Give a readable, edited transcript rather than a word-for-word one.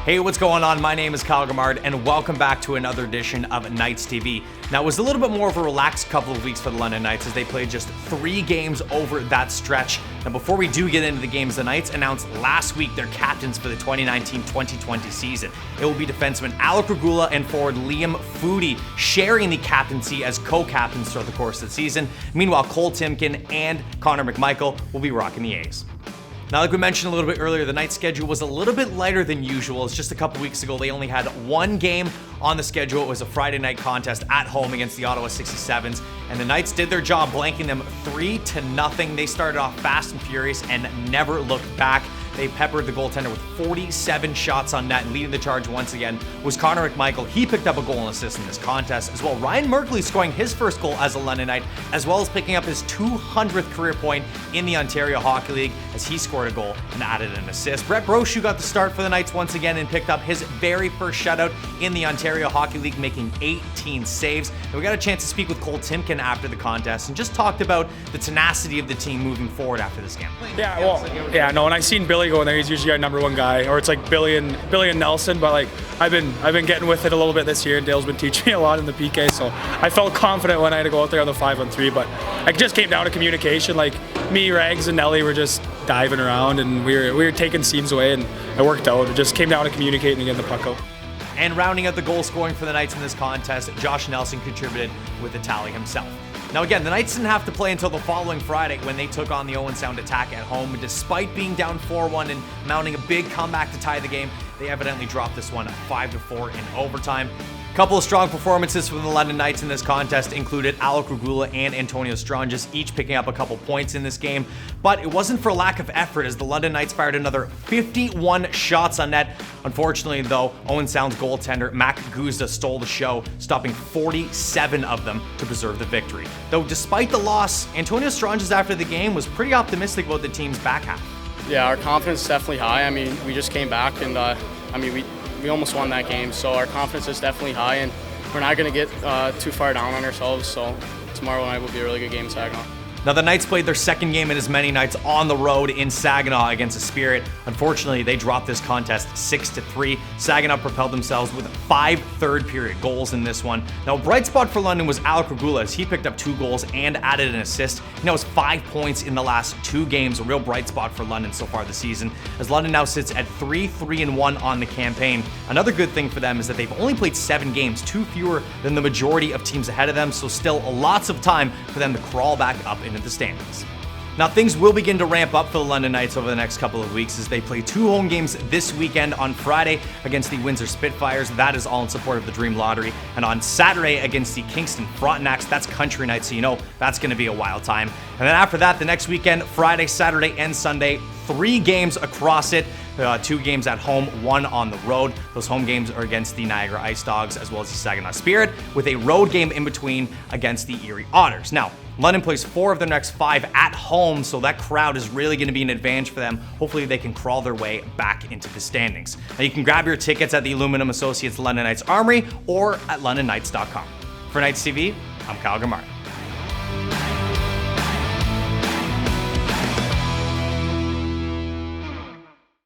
Hey, what's going on? My name is Kyle Gamard, and welcome back to another edition of Knights TV. Now, it was a little bit more of a relaxed couple of weeks for the London Knights as they played just 3 games over that stretch. Now, before we do get into the games, the Knights announced last week their captains for the 2019-2020 season. It will be defenseman Alec Regula and forward Liam Foodie sharing the captaincy as co-captains throughout the course of the season. Meanwhile, Cole Timken and Connor McMichael will be rocking the A's. Now, like we mentioned a little bit earlier, the Knights' schedule was a little bit lighter than usual. It's just a couple weeks ago, they only had 1 game on the schedule. It was a Friday night contest at home against the Ottawa 67s, and the Knights did their job, blanking them 3-0. They started off fast and furious and never looked back. They peppered the goaltender with 47 shots on net, and leading the charge once again was Connor McMichael. He picked up a goal and assist in this contest, as well Ryan Merkley scoring his first goal as a London Knight, as well as picking up his 200th career point in the Ontario Hockey League as he scored a goal and added an assist. Brett Brochu got the start for the Knights once again and picked up his very first shutout in the Ontario Hockey League, making 18 saves. And we got a chance to speak with Cole Timken after the contest and just talked about the tenacity of the team moving forward after this game. And I seen Billy go in there. He's usually our number 1 guy, or it's like Billy and Nelson. But like I've been getting with it a little bit this year, and Dale's been teaching me a lot in the PK. So I felt confident when I had to go out there on the 5-on-3. But it just came down to communication. Like me, Rags, and Nelly were just diving around, and we were taking seams away, and it worked out. It just came down to communicating and getting the puck out. And rounding out the goal scoring for the Knights in this contest, Josh Nelson contributed with the tally himself. Now again, the Knights didn't have to play until the following Friday when they took on the Owen Sound attack at home. Despite being down 4-1 and mounting a big comeback to tie the game, they evidently dropped this one 5-4 in overtime. A couple of strong performances from the London Knights in this contest included Alec Regula and Antonio Stranges, each picking up a couple points in this game. But it wasn't for lack of effort as the London Knights fired another 51 shots on net. Unfortunately, though, Owen Sound's goaltender Mac Guzda stole the show, stopping 47 of them to preserve the victory. Though despite the loss, Antonio Stranges after the game was pretty optimistic about the team's back half. Yeah, our confidence is definitely high. I mean, we just came back and we almost won that game, so our confidence is definitely high, and we're not going to get too far down on ourselves, so tomorrow night will be a really good game in Saginaw. Now, the Knights played their second game in as many nights on the road in Saginaw against the Spirit. Unfortunately, they dropped this contest 6-3. Saginaw propelled themselves with 5 third-period goals in this one. Now, a bright spot for London was Alec Regula as he picked up 2 goals and added an assist. He now has 5 points in the last 2 games, a real bright spot for London so far this season, as London now sits at 3-3-1 on the campaign. Another good thing for them is that they've only played 7 games, 2 fewer than the majority of teams ahead of them, so still lots of time for them to crawl back up into the standings. Now, things will begin to ramp up for the London Knights over the next couple of weeks as they play 2 home games this weekend on Friday against the Windsor Spitfires. That is all in support of the Dream Lottery. And on Saturday against the Kingston Frontenacs. That's country night, so you know that's going to be a wild time. And then after that, the next weekend, Friday, Saturday, and Sunday, 3 games across it. 2 games at home, 1 on the road. Those home games are against the Niagara Ice Dogs as well as the Saginaw Spirit, with a road game in between against the Erie Otters. Now, London plays 4 of their next 5 at home, so that crowd is really going to be an advantage for them. Hopefully they can crawl their way back into the standings. Now, you can grab your tickets at the Aluminum Associates London Knights Armory or at londonnights.com. For Knights TV, I'm Kyle Gamard.